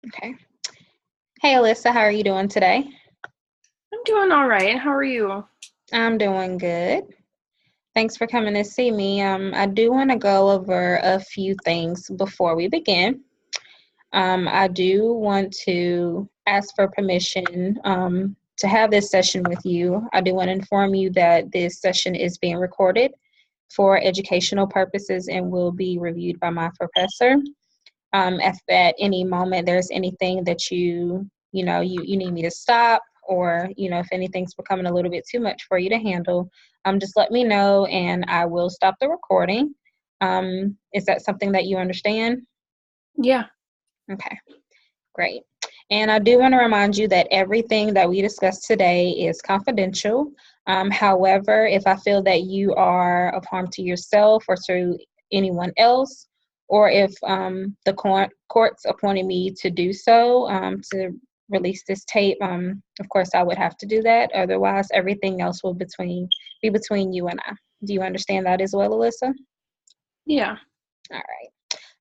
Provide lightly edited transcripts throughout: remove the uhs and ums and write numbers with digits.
Okay. Hey, Alyssa, how are you doing today? I'm doing all right. How are you? I'm doing good. Thanks for coming to see me. I do want to go over a few things before we begin. I do want to ask for permission to have this session with you. I do want to inform you that this session is being recorded for educational purposes and will be reviewed by my professor. If at any moment there's anything that you need me to stop, or if anything's becoming a little bit too much for you to handle, just let me know and I will stop the recording. Is that something that you understand? Yeah. Okay, great. And I do want to remind you that everything that we discussed today is confidential. However, if I feel that you are of harm to yourself or to anyone else, or if the courts appointed me to do so, to release this tape, of course I would have to do that. Otherwise, everything else will be between you and I. Do you understand that as well, Alyssa? Yeah. All right.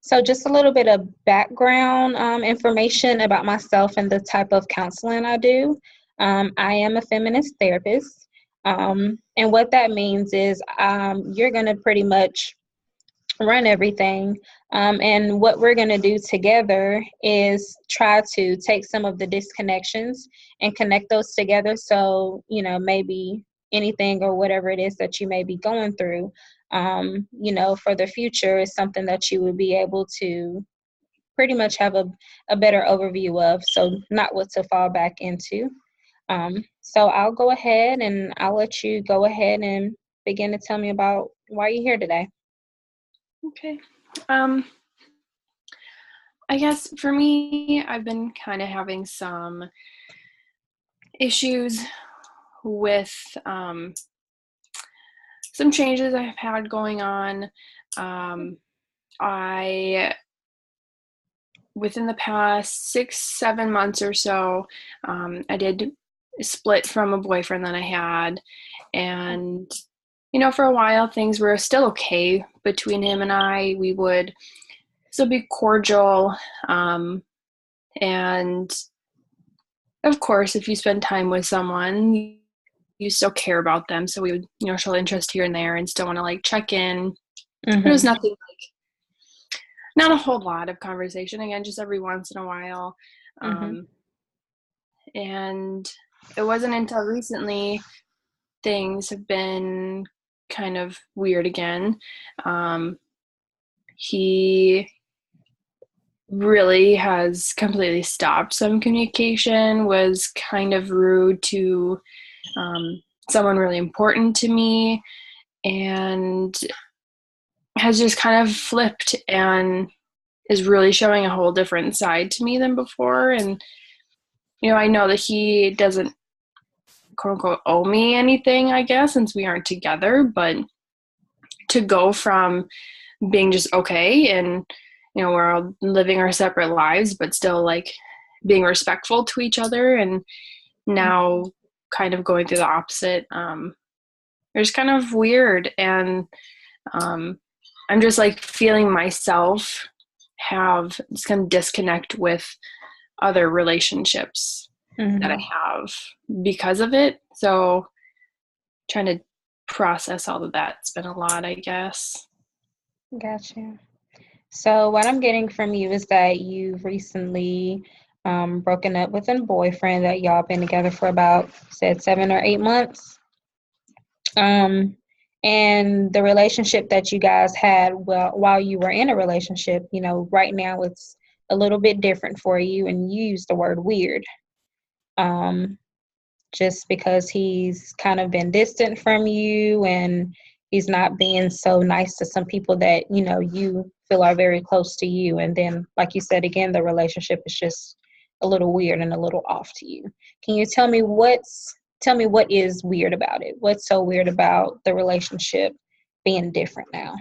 So, just a little bit of background information about myself and the type of counseling I do. I am a feminist therapist. And what that means is you're going to pretty much run everything. And what we're going to do together is try to take some of the disconnections and connect those together. So, maybe anything or whatever it is that you may be going through, for the future is something that you would be able to pretty much have a better overview of. So, not what to fall back into. So, I'll go ahead and I'll let you go ahead and begin to tell me about why you're here today. Okay. Um, I guess for me, I've been kind of having some issues with some changes I've had going on. Um, I, within the past 6, 7 months or so, I did split from a boyfriend that I had. And, for a while, things were still okay between him and I. We would still be cordial. And of course, if you spend time with someone, you still care about them. So we would, show interest here and there and still want to like check in. It was Mm-hmm. nothing like, not a whole lot of conversation. Again, just every once in a while. Mm-hmm. Um, and it wasn't until recently things have been kind of weird again. He really has completely stopped some communication, was kind of rude to someone really important to me, and has just kind of flipped and is really showing a whole different side to me than before. And, I know that he doesn't quote unquote owe me anything, I guess, since we aren't together, but to go from being just okay and, we're all living our separate lives, but still like being respectful to each other, and now kind of going through the opposite. It's kind of weird, and um, I'm just like feeling myself have this kind of disconnect with other relationships that I Mm-hmm. have because of it. So trying to process all of that. It's been a lot, I guess. Gotcha. So what I'm getting from you is that you've recently broken up with a boyfriend that y'all been together for about, said, 7 or 8 months. Um, and the relationship that you guys had, well, while you were in a relationship, right now it's a little bit different for you, and you used the word weird. Um, just because he's kind of been distant from you and he's not being so nice to some people that you feel are very close to you, and then like you said again, the relationship is just a little weird and a little off to you. Can you tell me what is weird about it? What's so weird about the relationship being different now?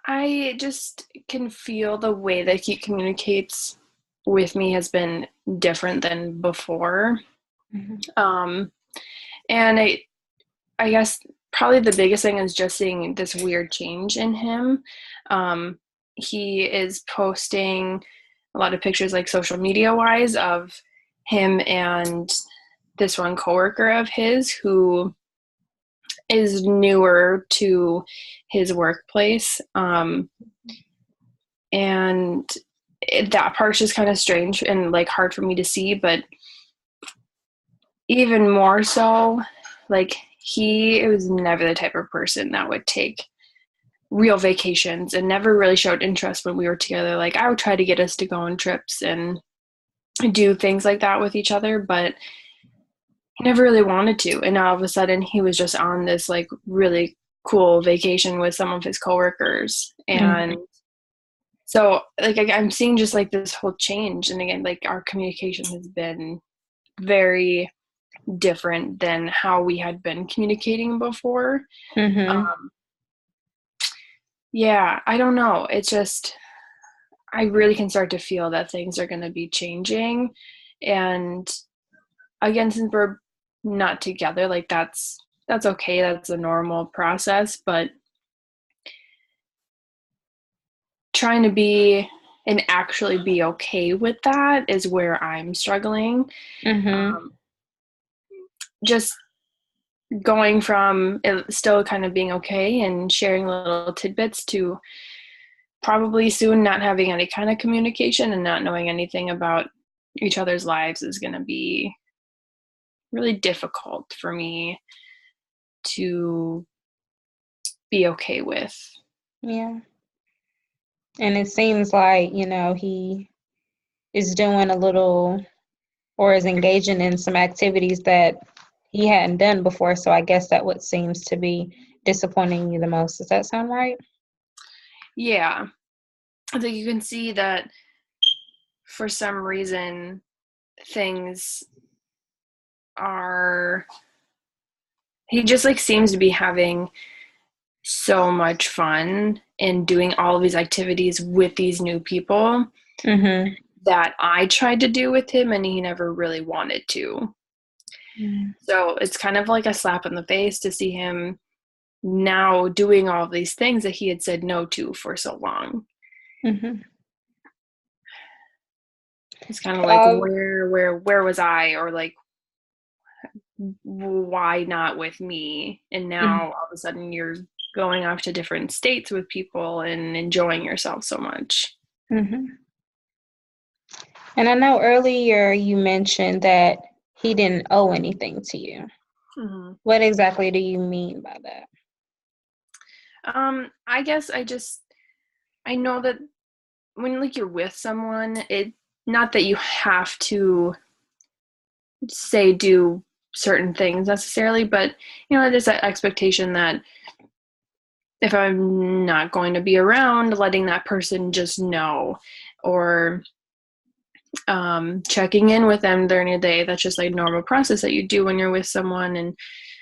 I just can feel the way that he communicates with me has been different than before. Mm-hmm. Um, and I guess probably the biggest thing is just seeing this weird change in him. Um, he is posting a lot of pictures, like social media wise, of him and this one coworker of his who is newer to his workplace. And that part's just kind of strange and like hard for me to see, but even more so, like he was never the type of person that would take real vacations and never really showed interest when we were together. Like I would try to get us to go on trips and do things like that with each other, but he never really wanted to. And all of a sudden he was just on this like really cool vacation with some of his coworkers. And Mm-hmm. so like I'm seeing just like this whole change. And again, like our communication has been very different than how we had been communicating before. Mm-hmm. Um, yeah, I don't know. It's just, I really can start to feel that things are going to be changing. And again, since we're not together, like that's okay. That's a normal process, but trying to be and actually be okay with that is where I'm struggling. Mm-hmm. Um, just going from it still kind of being okay and sharing little tidbits to probably soon not having any kind of communication and not knowing anything about each other's lives is going to be really difficult for me to be okay with. Yeah. And it seems like, he is doing a little or is engaging in some activities that he hadn't done before. So I guess that what seems to be disappointing you the most. Does that sound right? Yeah, I think you can see that for some reason things are, he just like seems to be having so much fun and doing all of these activities with these new people Mm-hmm. that I tried to do with him and he never really wanted to. So it's kind of like a slap in the face to see him now doing all of these things that he had said no to for so long. Mm-hmm. It's kind of like Um, where was I, or like why not with me? And now all of a sudden you're going off to different states with people and enjoying yourself so much. mm-hmm. And I know earlier you mentioned that he didn't owe anything to you. Mm-hmm. What exactly do you mean by that? I guess I know that when like you're with someone, it not that you have to say do certain things necessarily, but there's that expectation that if I'm not going to be around, letting that person just know, or checking in with them during the day. That's just like a normal process that you do when you're with someone. And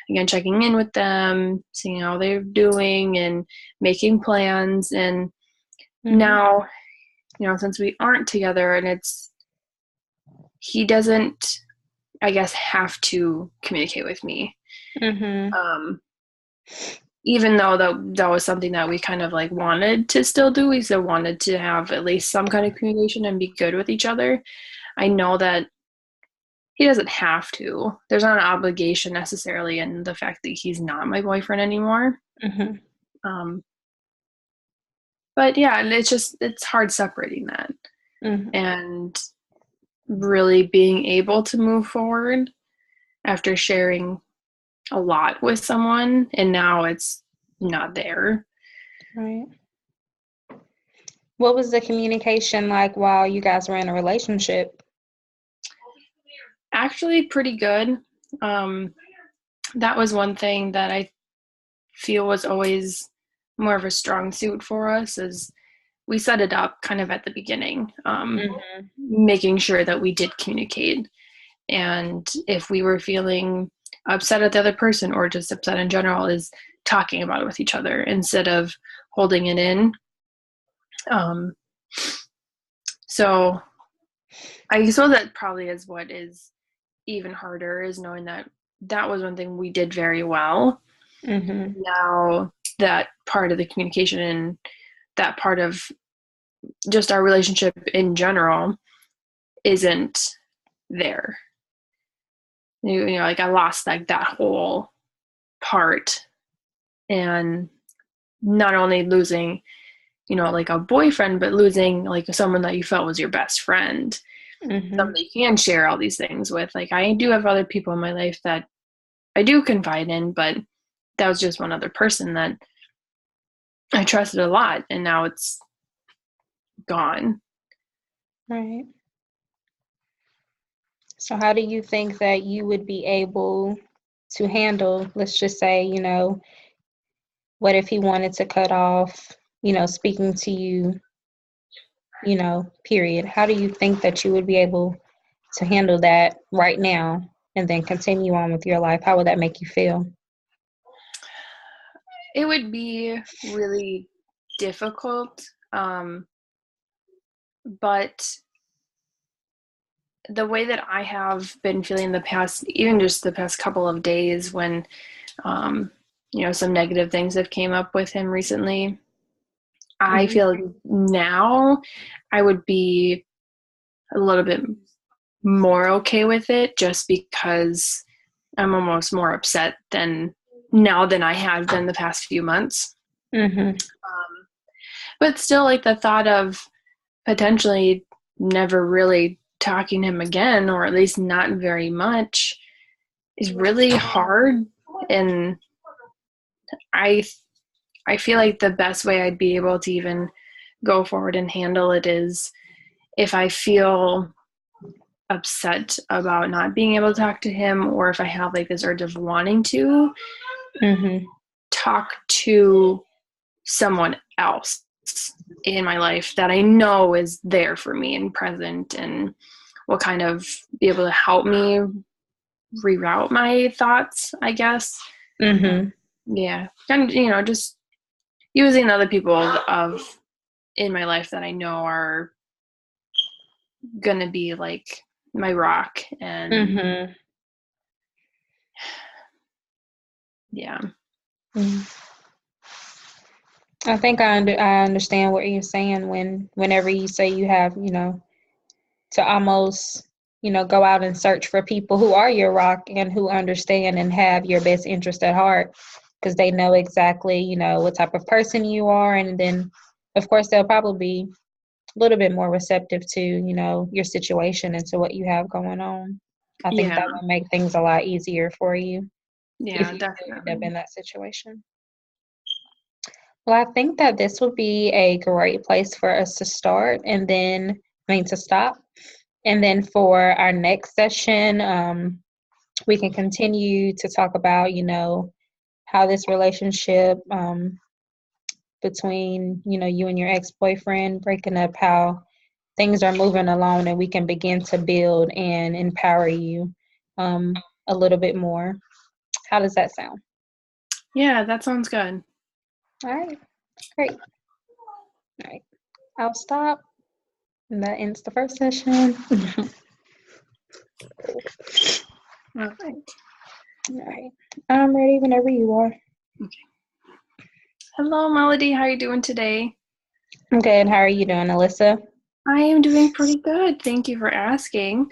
again, checking in with them, seeing how they're doing, and making plans. And Mm-hmm. now, since we aren't together, and he doesn't, I guess, have to communicate with me. Mm-hmm. Um, Even though that was something that we kind of like wanted to still do, we still wanted to have at least some kind of communication and be good with each other. I know that he doesn't have to. There's not an obligation necessarily in the fact that he's not my boyfriend anymore. Mm-hmm. Um, but yeah, and it's hard separating that Mm-hmm. and really being able to move forward after sharing a lot with someone and now it's not there. Right. What was the communication like while you guys were in a relationship? Actually, pretty good. Um, that was one thing that I feel was always more of a strong suit for us is we set it up kind of at the beginning, Mm-hmm. making sure that we did communicate. And if we were feeling upset at the other person or just upset in general, is talking about it with each other instead of holding it in. Um, so I suppose that probably is what is even harder is knowing that that was one thing we did very well. Mm-hmm. Now that part of the communication and that part of just our relationship in general isn't there. You know, like I lost like that whole part, and not only losing, you know, like a boyfriend, but losing like someone that you felt was your best friend, Mm-hmm. somebody you can share all these things with. Like I do have other people in my life that I do confide in, but that was just one other person that I trusted a lot, and now it's gone. Right. So how do you think that you would be able to handle, let's just say, what if he wanted to cut off, speaking to you, period? How do you think that you would be able to handle that right now and then continue on with your life? How would that make you feel? It would be really difficult, but the way that I have been feeling the past, even just the past couple of days, when um, you know, some negative things have came up with him recently, I Mm-hmm. feel like now I would be a little bit more okay with it, just because I'm almost more upset than now than I have been the past few months. Mm-hmm. But still, like the thought of potentially never really talking to him again, or at least not very much, is really hard. And I I feel like the best way I'd be able to even go forward and handle it is if I feel upset about not being able to talk to him, or if I have like this urge of wanting to Mm-hmm. talk to someone else in my life that I know is there for me and present, and will kind of be able to help me reroute my thoughts, I guess. Mm-hmm. Yeah. And, you know, just using other people of in my life that I know are going to be like my rock. And Mm-hmm. yeah. Mm-hmm. I think I understand what you're saying whenever you say you have, to almost, go out and search for people who are your rock and who understand and have your best interest at heart, because they know exactly, what type of person you are. And then, of course, they'll probably be a little bit more receptive to, your situation and to what you have going on. I think Yeah. that would make things a lot easier for you if Yeah, you do end up definitely. in that situation. Well, I think that this would be a great place for us to start and then, to stop. And then for our next session, we can continue to talk about, how this relationship between, you and your ex-boyfriend breaking up, how things are moving along, and we can begin to build and empower you a little bit more. How does that sound? Yeah, that sounds good. All right, great. All right, I'll stop. And that ends the first session. All right. All right. I'm ready whenever you are. Hello, Melody. How are you doing today? I'm good. How are you doing, Alyssa? I am doing pretty good. Thank you for asking.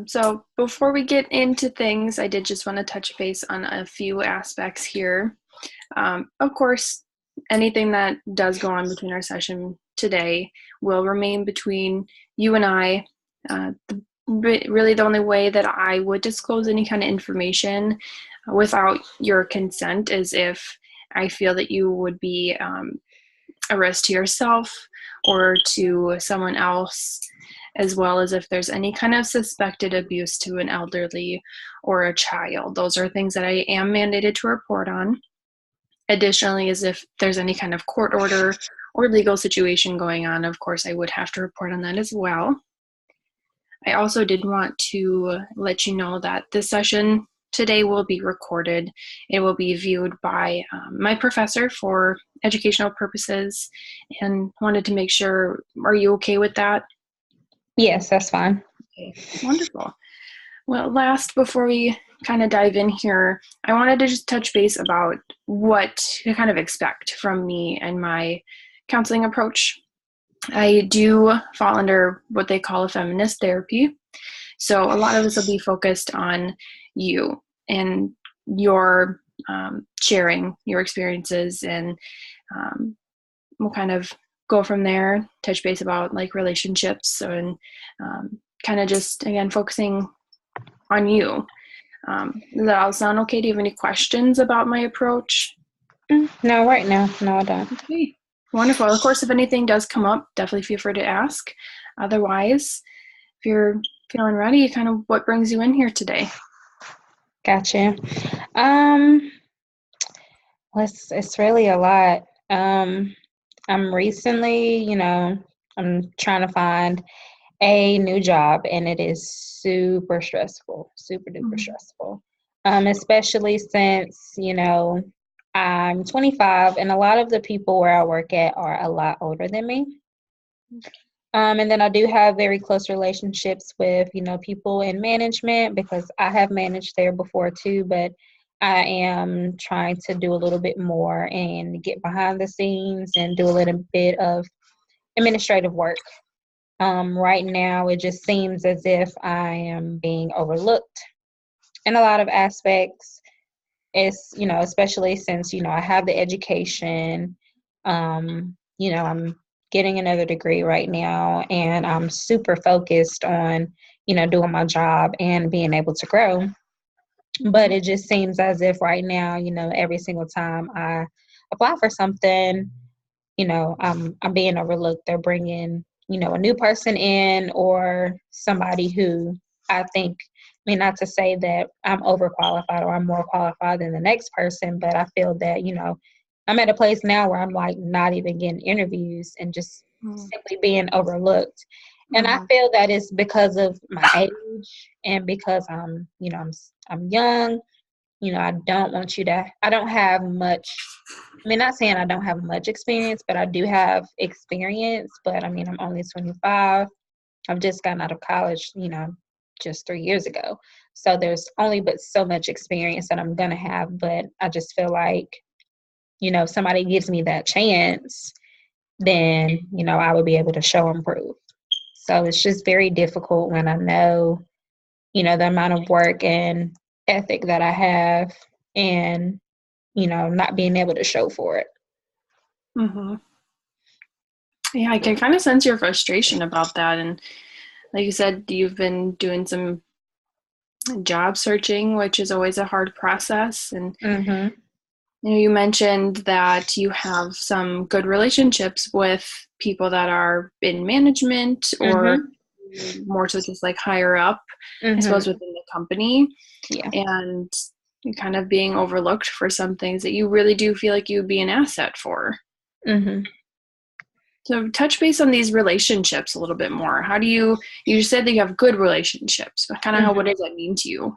So, before we get into things, I did just want to touch base on a few aspects here. Of course, anything that does go on between our session today will remain between you and I. Really, the only way that I would disclose any kind of information without your consent is if I feel that you would be a risk to yourself or to someone else, as well as if there's any kind of suspected abuse to an elderly or a child. Those are things that I am mandated to report on. Additionally, as if there's any kind of court order or legal situation going on, of course, I would have to report on that as well. I also did want to let you know that this session today will be recorded. It will be viewed by my professor for educational purposes, and wanted to make sure, are you okay with that? Yes, that's fine. Okay, wonderful. Well, last, before we kind of dive in here, I wanted to just touch base about what to kind of expect from me and my counseling approach. I do fall under what they call a feminist therapy. So a lot of this will be focused on you and your sharing your experiences, and we'll kind of go from there, touch base about like relationships, and kind of just, again, focusing on you. Does that all sound okay? Do you have any questions about my approach? No, right now, no, I don't. Okay, wonderful. Of course, if anything does come up, definitely feel free to ask. Otherwise, if you're feeling ready, kind of what brings you in here today? Gotcha. Um, it's really a lot. I'm recently, I'm trying to find a new job, and it is super stressful, super duper Mhm. stressful. Especially since, I'm 25, and a lot of the people where I work at are a lot older than me. And then I do have very close relationships with, people in management because I have managed there before too, but I am trying to do a little bit more and get behind the scenes and do a little bit of administrative work. Right now, it just seems as if I am being overlooked in a lot of aspects. It's, especially since, I have the education. I'm getting another degree right now, and I'm super focused on, doing my job and being able to grow. But it just seems as if right now, every single time I apply for something, I'm being overlooked. They're bringing, a new person in, or somebody who I think, not to say that I'm overqualified or I'm more qualified than the next person, but I feel that, I'm at a place now where I'm like not even getting interviews and just simply being overlooked. And I Mm-hmm. feel that it's because of my age and because I'm young. I don't want you to, I don't have much, not saying I don't have much experience, but I do have experience. But I'm only 25. I've just gotten out of college, just 3 years ago. So there's only but so much experience that I'm going to have. But I just feel like, if somebody gives me that chance, then, I would be able to show and prove. So it's just very difficult when I know, the amount of work and ethic that I have, and, not being able to show for it. Mm-hmm. Yeah, I can kind of sense your frustration about that. And like you said, you've been doing some job searching, which is always a hard process. And Mm-hmm. you mentioned that you have some good relationships with people that are in management, or Mm-hmm. more so just like higher up, I suppose, Mm-hmm. within the company. Yeah. And you're kind of being overlooked for some things that you really do feel like you would be an asset for. Mm-hmm. So touch base on these relationships a little bit more. How do you just said that you have good relationships, but kind of what Mm-hmm. does that mean to you?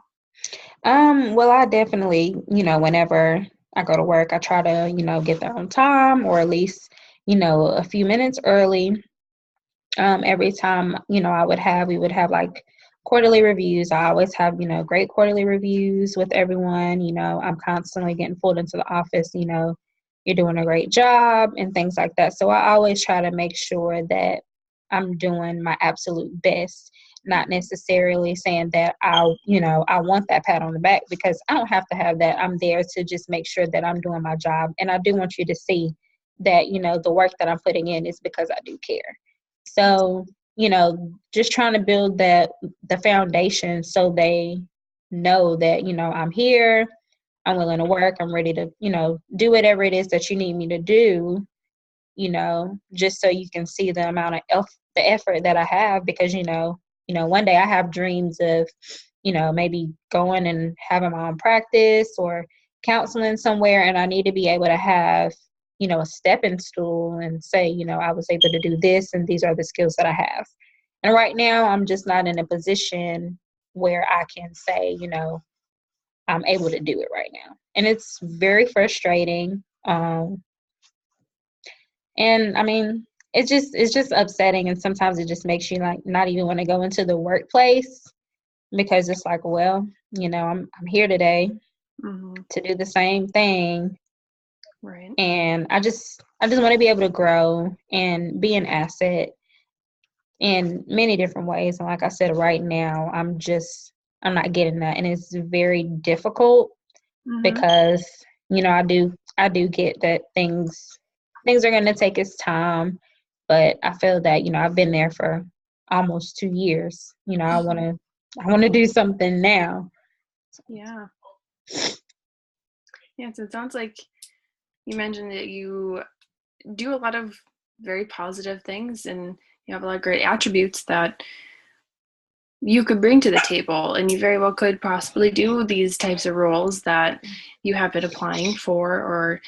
Well, I definitely, whenever I go to work, I try to, get there on time, or at least, a few minutes early. Every time, we would have like quarterly reviews. I always have, great quarterly reviews with everyone. I'm constantly getting pulled into the office, you're doing a great job and things like that. So I always try to make sure that I'm doing my absolute best, not necessarily saying that I want that pat on the back, because I don't have to have that. I'm there to just make sure that I'm doing my job. And I do want you to see that, the work that I'm putting in is because I do care. So, just trying to build the foundation so they know that, I'm here, I'm willing to work, I'm ready to, do whatever it is that you need me to do, just so you can see the amount of the effort that I have. Because, one day I have dreams of, maybe going and having my own practice or counseling somewhere, and I need to be able to have, a stepping stool and say, I was able to do this and these are the skills that I have. And right now I'm just not in a position where I can say, I'm able to do it right now. And it's very frustrating. And it's just upsetting, and sometimes it just makes you like not even want to go into the workplace, because it's like, well, I'm here today Mm-hmm. to do the same thing, Right. And I just want to be able to grow and be an asset in many different ways. And like I said, right now I'm not getting that. And it's very difficult Mm-hmm. because, I do get that things are gonna take its time. But I feel that, I've been there for almost 2 years. I wanna do something now. Yeah. Yeah. So it sounds like you mentioned that you do a lot of very positive things and you have a lot of great attributes that you could bring to the table, and you very well could possibly do these types of roles that you have been applying for, or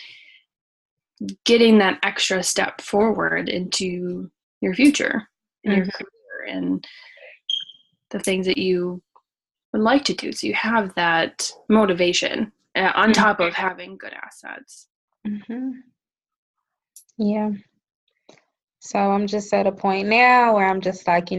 getting that extra step forward into your future and your Mhm, career and the things that you would like to do. So you have that motivation on mhm, top of having good assets. mhm. Yeah. So I'm just at a point now where I'm just like,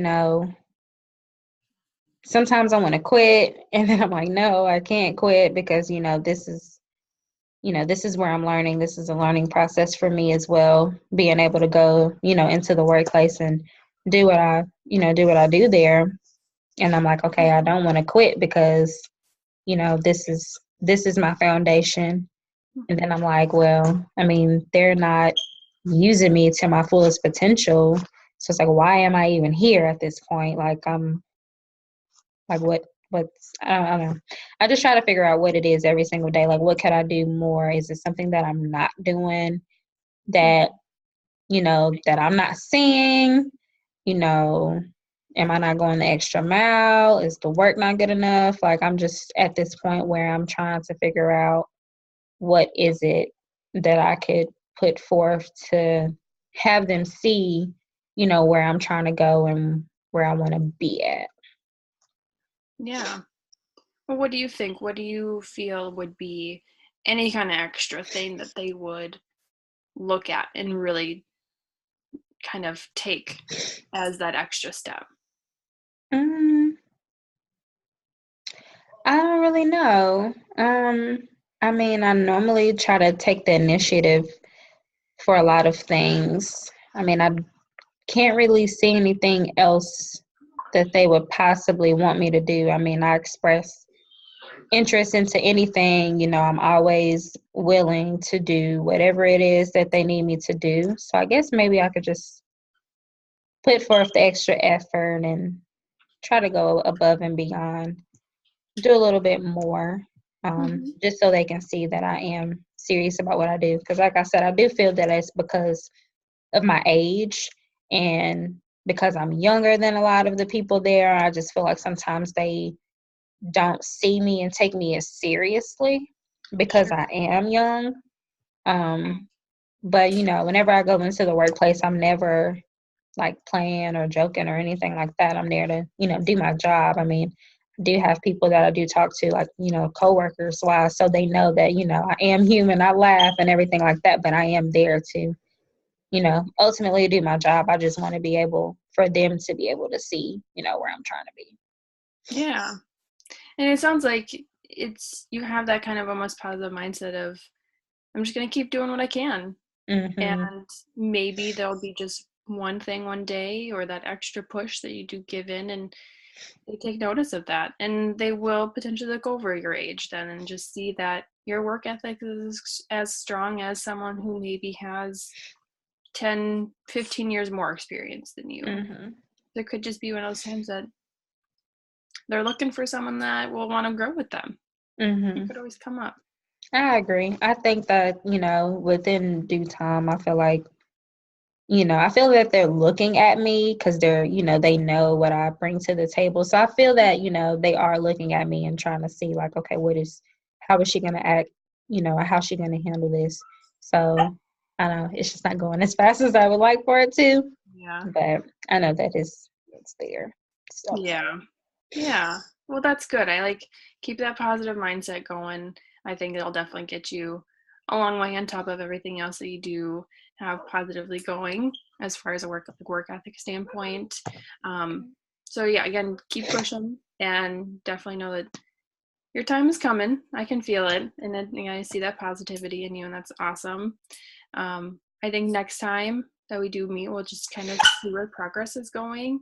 sometimes I want to quit, and then I'm like, no, I can't quit because, this is where I'm learning. This is a learning process for me as well, being able to go, into the workplace and do what I do there. And I'm like, okay, I don't want to quit because, this is my foundation. And then I'm like, well, I mean, they're not using me to my fullest potential. So it's like, why am I even here at this point? Like, I'm like, what's, I don't know. I just try to figure out what it is every single day. Like, what could I do more? Is it something that I'm not doing that, that I'm not seeing? You know, am I not going the extra mile? Is the work not good enough? Like, I'm just at this point where I'm trying to figure out what is it that I could put forth to have them see, where I'm trying to go and where I want to be at. Yeah. Well, what do you think? What do you feel would be any kind of extra thing that they would look at and really kind of take as that extra step? Mm, I don't really know. I mean, I normally try to take the initiative for a lot of things. I mean, I can't really see anything else that they would possibly want me to do. I mean, I express interest into anything, I'm always willing to do whatever it is that they need me to do. So I guess maybe I could just put forth the extra effort and try to go above and beyond, do a little bit more, Mm-hmm. just so they can see that I am serious about what I do. Because, like I said, I do feel that it's because of my age and because I'm younger than a lot of the people there. I just feel like sometimes they don't see me and take me as seriously because Sure. I am young. Um, but whenever I go into the workplace, I'm never like playing or joking or anything like that. I'm there to, do my job. I mean, I do have people that I do talk to, like, coworkers wise, so they know that, I am human. I laugh and everything like that, but I am there to, ultimately do my job. I just want to be able for them to be able to see, where I'm trying to be. Yeah. And it sounds like you have that kind of almost positive mindset of, I'm just going to keep doing what I can. Mhm. And maybe there'll be just one thing one day, or that extra push that you do give in, and they take notice of that. And they will potentially look over your age then and just see that your work ethic is as strong as someone who maybe has 10, 15 years more experience than you. Mhm. There could just be one of those times that they're looking for someone that will want to grow with them. It Mhm. could always come up. I agree. I think that, within due time, I feel that they're looking at me because they know what I bring to the table. So I feel that, they are looking at me and trying to see, like, okay, how is she going to act, or how's she going to handle this? So I know it's just not going as fast as I would like for it to, Yeah. but I know that it's there. So, Yeah. Yeah. Well, that's good. I like keep that positive mindset going. I think it'll definitely get you a long way on top of everything else that you do have positively going as far as a work ethic standpoint. Um, so yeah, again, keep pushing and definitely know that your time is coming. I can feel it, and I see that positivity in you, and that's awesome. I think next time that we do meet, we'll just kind of see where progress is going,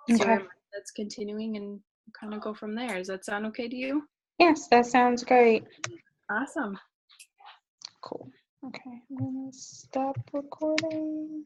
see Okay. where that's continuing, and kind of go from there. Does that sound okay to you? Yes, that sounds great. Awesome. Cool. Okay, I'm gonna stop recording.